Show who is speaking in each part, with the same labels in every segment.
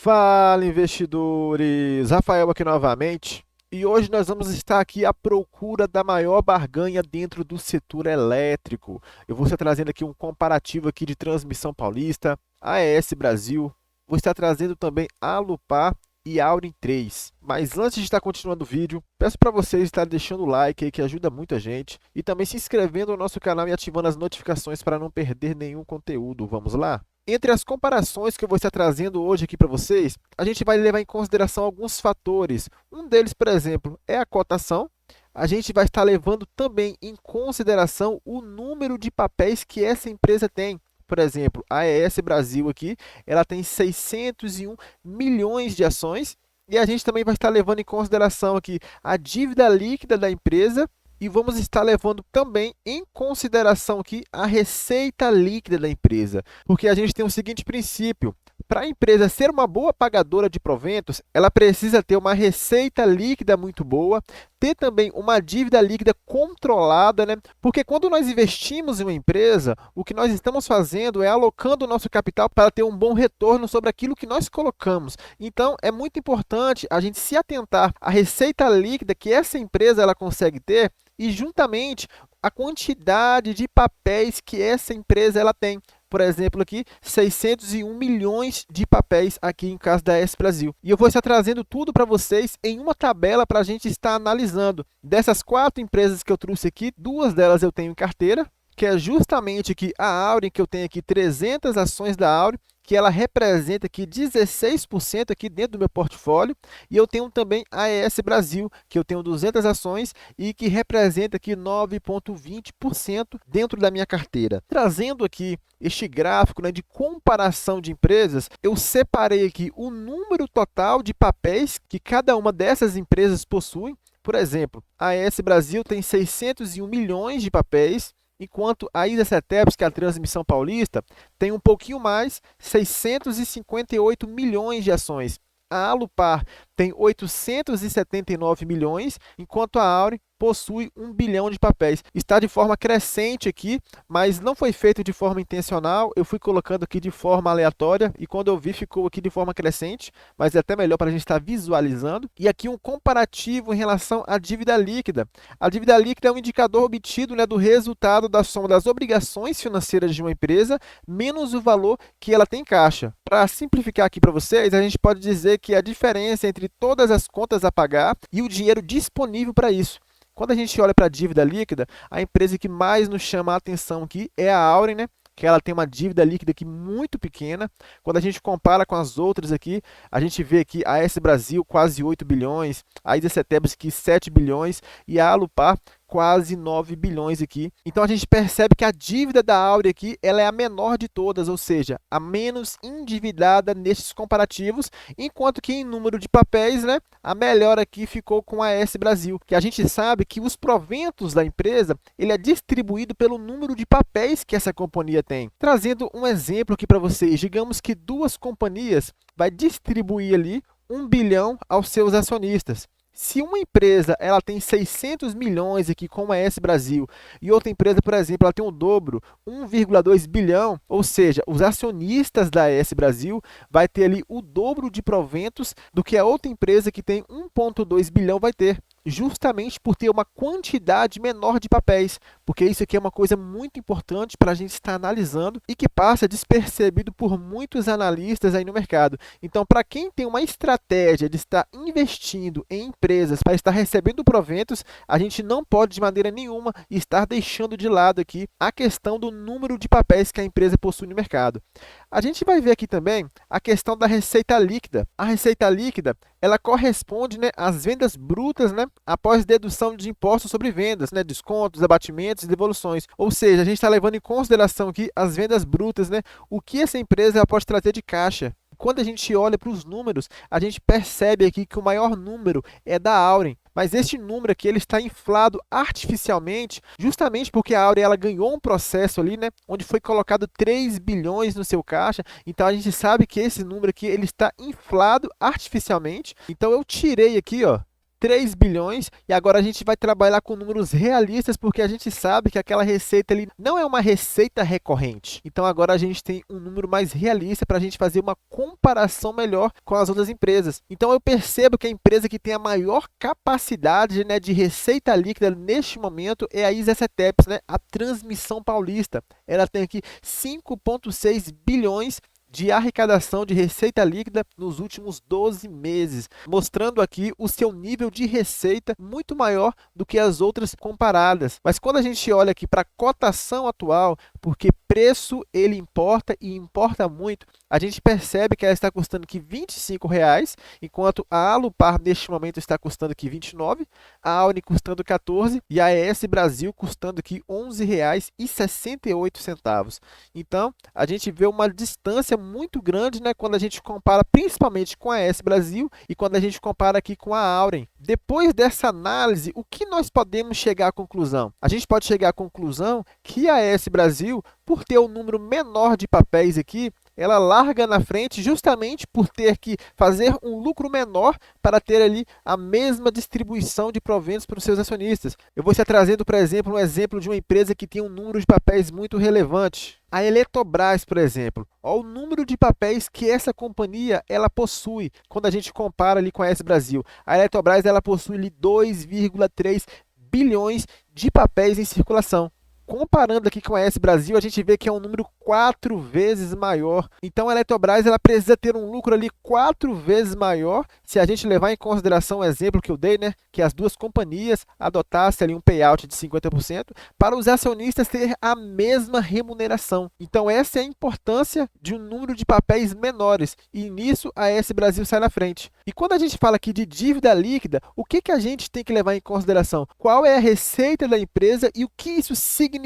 Speaker 1: Fala, investidores! Rafael aqui novamente. E hoje nós vamos estar aqui à procura da maior barganha dentro do setor elétrico. Eu vou estar trazendo aqui um comparativo aqui de Transmissão Paulista, AES Brasil. Vou estar trazendo também Alupar e Auren 3. Mas antes de estar continuando o vídeo, peço para vocês estarem deixando o like aí, que ajuda muita gente, e também se inscrevendo no nosso canal e ativando as notificações para não perder nenhum conteúdo. Vamos lá? Entre as comparações que eu vou estar trazendo hoje aqui para vocês, a gente vai levar em consideração alguns fatores. Um deles, por exemplo, é a cotação. A gente vai estar levando também em consideração o número de papéis que essa empresa tem. Por exemplo, a AES Brasil aqui, ela tem 601 milhões de ações, e a gente também vai estar levando em consideração aqui a dívida líquida da empresa, e vamos estar levando também em consideração aqui a receita líquida da empresa, porque a gente tem o seguinte princípio: para a empresa ser uma boa pagadora de proventos, ela precisa ter uma receita líquida muito boa, ter também uma dívida líquida controlada, né? Porque quando nós investimos em uma empresa, o que nós estamos fazendo é alocando o nosso capital para ter um bom retorno sobre aquilo que nós colocamos. Então, é muito importante a gente se atentar à receita líquida que essa empresa ela consegue ter e juntamente a quantidade de papéis que essa empresa ela tem. Por exemplo, aqui, 601 milhões de papéis aqui em caso da AES Brasil. E eu vou estar trazendo tudo para vocês em uma tabela para a gente estar analisando. Dessas 4 empresas que eu trouxe aqui, 2 delas eu tenho em carteira, que é justamente aqui a Auren, que eu tenho aqui 300 ações da Auren, que ela representa aqui 16% aqui dentro do meu portfólio, e eu tenho também a AES Brasil, que eu tenho 200 ações e que representa aqui 9,20% dentro da minha carteira. Trazendo aqui este gráfico, né, de comparação de empresas, eu separei aqui o número total de papéis que cada uma dessas empresas possui. Por exemplo, a AES Brasil tem 601 milhões de papéis, enquanto a ISA-CETEPS, que é a Transmissão Paulista, tem um pouquinho mais, 658 milhões de ações. A Alupar tem 879 milhões, enquanto a Auren possui 1 bilhão de papéis. Está de forma crescente aqui, mas não foi feito de forma intencional. Eu fui colocando aqui de forma aleatória e quando eu vi ficou aqui de forma crescente, mas é até melhor para a gente estar visualizando. E aqui um comparativo em relação à dívida líquida. A dívida líquida é um indicador obtido, né, do resultado da soma das obrigações financeiras de uma empresa menos o valor que ela tem em caixa. Para simplificar aqui para vocês, a gente pode dizer que a diferença entre todas as contas a pagar e o dinheiro disponível para isso. Quando a gente olha para a dívida líquida, a empresa que mais nos chama a atenção aqui é a Auren, né? Que ela tem uma dívida líquida aqui muito pequena. Quando a gente compara com as outras aqui, a gente vê aqui a AES Brasil quase 8 bilhões, a ISA-CETEPS aqui 7 bilhões e a Alupar quase 9 bilhões aqui. Então a gente percebe que a dívida da Auren aqui ela é a menor de todas, ou seja, a menos endividada nestes comparativos, enquanto que em número de papéis, né, a melhor aqui ficou com a AES Brasil, que a gente sabe que os proventos da empresa ele é distribuído pelo número de papéis que essa companhia tem. Trazendo um exemplo aqui para vocês, digamos que 2 companhias vai distribuir ali 1 bilhão aos seus acionistas. Se uma empresa ela tem 600 milhões aqui, como a AES Brasil, e outra empresa, por exemplo, ela tem o dobro, 1,2 bilhão, ou seja, os acionistas da AES Brasil vai ter ali o dobro de proventos do que a outra empresa que tem 1,2 bilhão vai ter, justamente por ter uma quantidade menor de papéis, porque isso aqui é uma coisa muito importante para a gente estar analisando e que passa despercebido por muitos analistas aí no mercado. Então, para quem tem uma estratégia de estar investindo em empresas para estar recebendo proventos, a gente não pode de maneira nenhuma estar deixando de lado aqui a questão do número de papéis que a empresa possui no mercado. A gente vai ver aqui também a questão da receita líquida. A receita líquida, ela corresponde, né, às vendas brutas, né, após dedução de impostos sobre vendas, né, descontos, abatimentos e devoluções. Ou seja, a gente está levando em consideração aqui as vendas brutas, né, o que essa empresa ela pode trazer de caixa. Quando a gente olha para os números, a gente percebe aqui que o maior número é da Auren. Mas este número aqui ele está inflado artificialmente, justamente porque a Auren ela ganhou um processo ali, né, onde foi colocado 3 bilhões no seu caixa. Então a gente sabe que esse número aqui ele está inflado artificialmente. Então eu tirei aqui, ó, 3 bilhões, e agora a gente vai trabalhar com números realistas, porque a gente sabe que aquela receita ali não é uma receita recorrente. Então agora a gente tem um número mais realista para a gente fazer uma comparação melhor com as outras empresas. Então eu percebo que a empresa que tem a maior capacidade, né, de receita líquida neste momento é a ISA-CETEPS, né, a Transmissão Paulista. Ela tem aqui 5,6 bilhões de arrecadação de receita líquida nos últimos 12 meses, mostrando aqui o seu nível de receita muito maior do que as outras comparadas. Mas quando a gente olha aqui para a cotação atual, porque preço ele importa e importa muito, a gente percebe que ela está custando aqui R$ 25,00, enquanto a Alupar neste momento está custando aqui R$ 29,00, a Auri custando R$ 14,00 e a ES Brasil custando aqui R$ 11,68. Então, a gente vê uma distância muito grande, né, quando a gente compara principalmente com a ES Brasil e quando a gente compara aqui com a Auren. Depois dessa análise, o que nós podemos chegar à conclusão? A gente pode chegar à conclusão que a ES Brasil, por ter um número menor de papéis aqui, ela larga na frente justamente por ter que fazer um lucro menor para ter ali a mesma distribuição de proventos para os seus acionistas. Eu vou estar trazendo, por exemplo, um exemplo de uma empresa que tem um número de papéis muito relevante. A Eletrobras, por exemplo, olha o número de papéis que essa companhia ela possui quando a gente compara ali com a ES Brasil. A Eletrobras ela possui ali 2,3 bilhões de papéis em circulação. Comparando aqui com a ES Brasil, a gente vê que é um número 4 vezes maior. Então, a Eletrobras ela precisa ter um lucro ali 4 vezes maior, se a gente levar em consideração o exemplo que eu dei, né, que as duas companhias adotassem ali um payout de 50%, para os acionistas ter a mesma remuneração. Então, essa é a importância de um número de papéis menores, e nisso a ES Brasil sai na frente. E quando a gente fala aqui de dívida líquida, o que a gente tem que levar em consideração? Qual é a receita da empresa e o que isso significa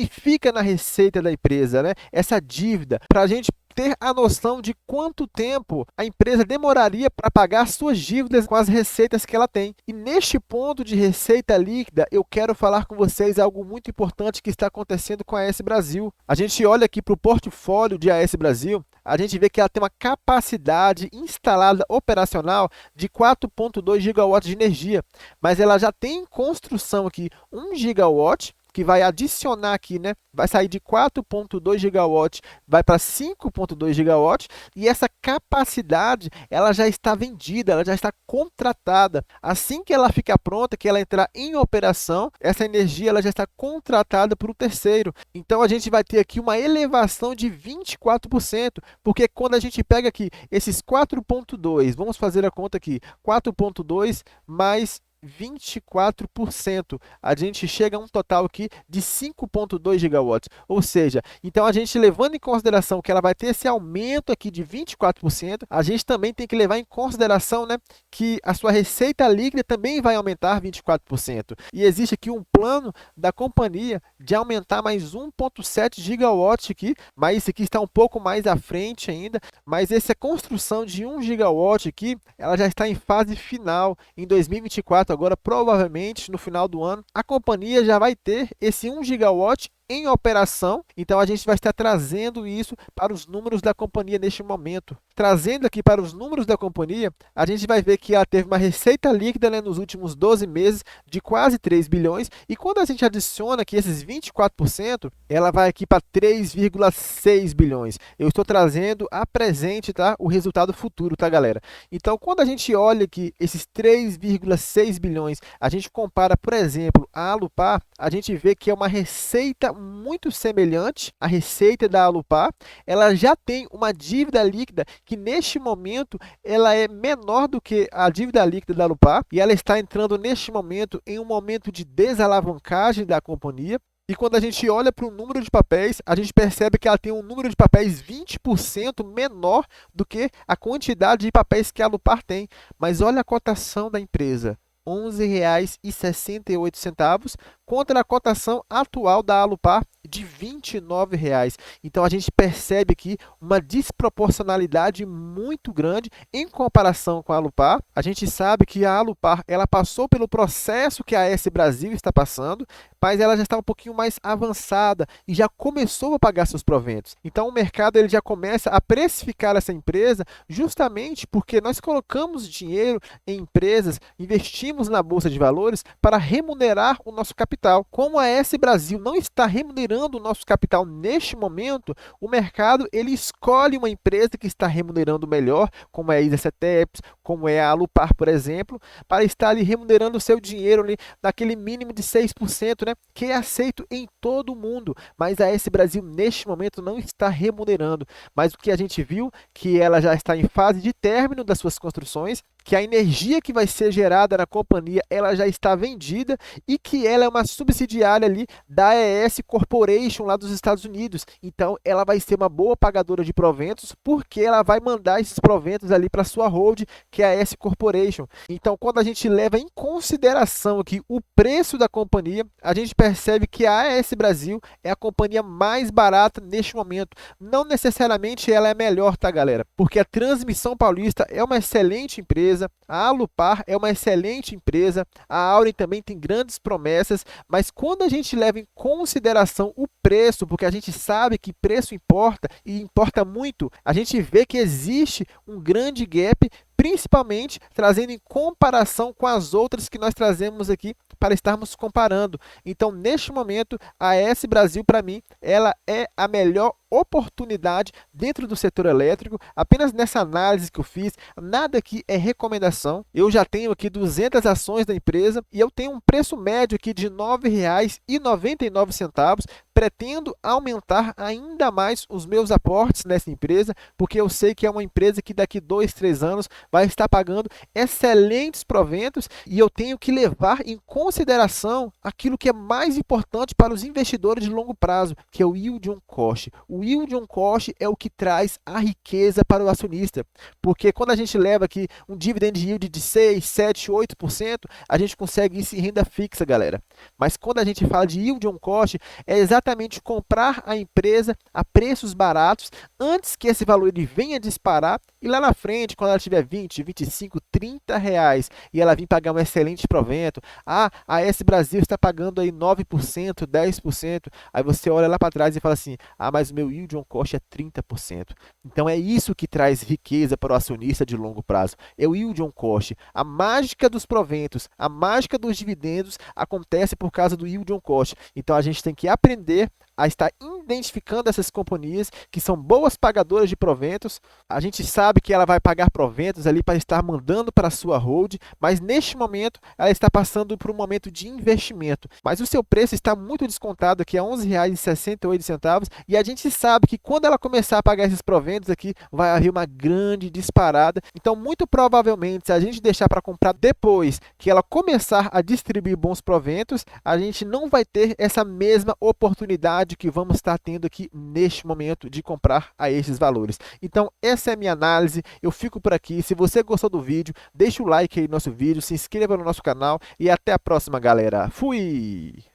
Speaker 1: na receita da empresa, né? Essa dívida, para a gente ter a noção de quanto tempo a empresa demoraria para pagar suas dívidas com as receitas que ela tem. E neste ponto de receita líquida, eu quero falar com vocês algo muito importante que está acontecendo com a AS Brasil. A gente olha aqui para o portfólio de AS Brasil, a gente vê que ela tem uma capacidade instalada operacional de 4,2 gigawatts de energia, mas ela já tem em construção aqui 1 gigawatt, que vai adicionar aqui, né? Vai sair de 4,2 gigawatts, vai para 5,2 gigawatts, e essa capacidade, ela já está vendida, ela já está contratada. Assim que ela ficar pronta, que ela entrar em operação, essa energia ela já está contratada por um terceiro. Então, a gente vai ter aqui uma elevação de 24%, porque quando a gente pega aqui esses 4,2, vamos fazer a conta aqui, 4,2 mais 24%, a gente chega a um total aqui de 5,2 gigawatts, ou seja, então a gente levando em consideração que ela vai ter esse aumento aqui de 24%, a gente também tem que levar em consideração, né, que a sua receita líquida também vai aumentar 24%, e existe aqui um plano da companhia de aumentar mais 1,7 gigawatts aqui, mas isso aqui está um pouco mais à frente ainda, mas essa construção de 1 gigawatt aqui, ela já está em fase final, em 2024, agora provavelmente no final do ano, a companhia já vai ter esse 1 gigawatt em operação, então a gente vai estar trazendo isso para os números da companhia neste momento. Trazendo aqui para os números da companhia, a gente vai ver que ela teve uma receita líquida, né, nos últimos 12 meses de quase 3 bilhões, e quando a gente adiciona aqui esses 24%, ela vai aqui para 3,6 bilhões. Eu estou trazendo a presente, tá? O resultado futuro, tá, galera? Então, quando a gente olha aqui esses 3,6 bilhões, a gente compara, por exemplo, a Alupar, a gente vê que é uma receita muito semelhante à receita da Alupar. Ela já tem uma dívida líquida que neste momento ela é menor do que a dívida líquida da Alupar, e ela está entrando neste momento em um momento de desalavancagem da companhia. E quando a gente olha para o número de papéis, a gente percebe que ela tem um número de papéis 20% menor do que a quantidade de papéis que a Alupar tem. Mas olha a cotação da empresa, R$ 11,68 contra a cotação atual da Alupar de R$ 29,00. Então a gente percebe aqui uma desproporcionalidade muito grande em comparação com a Alupar. A gente sabe que a Alupar ela passou pelo processo que a AS Brasil está passando, mas ela já está um pouquinho mais avançada e já começou a pagar seus proventos. Então o mercado ele já começa a precificar essa empresa justamente porque nós colocamos dinheiro em empresas, investimos na bolsa de valores para remunerar o nosso capital. Como a AS Brasil não está remunerando o nosso capital neste momento, o mercado ele escolhe uma empresa que está remunerando melhor, como é a ISA-CETEPS, como é a Alupar, por exemplo, para estar ali remunerando o seu dinheiro ali naquele mínimo de 6%, né, que é aceito em todo o mundo, mas a AS Brasil neste momento não está remunerando. Mas o que a gente viu, que ela já está em fase de término das suas construções, que a energia que vai ser gerada na companhia ela já está vendida e que ela é uma subsidiária ali da AES Corporation lá dos Estados Unidos. Então ela vai ser uma boa pagadora de proventos porque ela vai mandar esses proventos ali para sua hold, que é a AES Corporation. Então quando a gente leva em consideração aqui o preço da companhia, a gente percebe que a AES Brasil é a companhia mais barata neste momento. Não necessariamente ela é melhor, tá, galera? Porque a Transmissão Paulista é uma excelente empresa, a Alupar é uma excelente empresa, a Auren também tem grandes promessas, mas quando a gente leva em consideração o preço, porque a gente sabe que preço importa e importa muito, a gente vê que existe um grande gap, principalmente trazendo em comparação com as outras que nós trazemos aqui para estarmos comparando. Então, neste momento, a AS Brasil, para mim, ela é a melhor oportunidade dentro do setor elétrico. Apenas nessa análise que eu fiz, nada aqui é recomendação. Eu já tenho aqui 200 ações da empresa e eu tenho um preço médio aqui de R$ 9,99. Pretendo aumentar ainda mais os meus aportes nessa empresa, porque eu sei que é uma empresa que daqui 2, 3 anos vai estar pagando excelentes proventos e eu tenho que levar em consideração aquilo que é mais importante para os investidores de longo prazo, que é o yield on cost. O yield on cost é o que traz a riqueza para o acionista, porque quando a gente leva aqui um dividend yield de 6, 7, 8%, a gente consegue isso em renda fixa, galera. Mas quando a gente fala de yield on cost, é exatamente comprar a empresa a preços baratos antes que esse valor ele venha disparar e lá na frente, quando ela tiver 20, 25, 30 reais e ela vir pagar um excelente provento, a AS Brasil está pagando aí 9%, 10%, aí você olha lá para trás e fala assim, mas o meu yield on cost é 30%. Então é isso que traz riqueza para o acionista de longo prazo, é o yield on cost. A mágica dos proventos, a mágica dos dividendos acontece por causa do yield on cost. Então a gente tem que aprender a estar identificando essas companhias que são boas pagadoras de proventos. A gente sabe que ela vai pagar proventos ali para estar mandando para a sua hold, mas neste momento ela está passando por um momento de investimento. Mas o seu preço está muito descontado aqui a R$ 11,68 e a gente sabe que quando ela começar a pagar esses proventos aqui, vai haver uma grande disparada. Então, muito provavelmente, se a gente deixar para comprar depois que ela começar a distribuir bons proventos, a gente não vai ter essa mesma oportunidade que vamos estar tendo aqui neste momento de comprar a esses valores. Então, essa é a minha análise, eu fico por aqui. Se você gostou do vídeo, deixa o like aí no nosso vídeo, se inscreva no nosso canal e até a próxima, galera. Fui!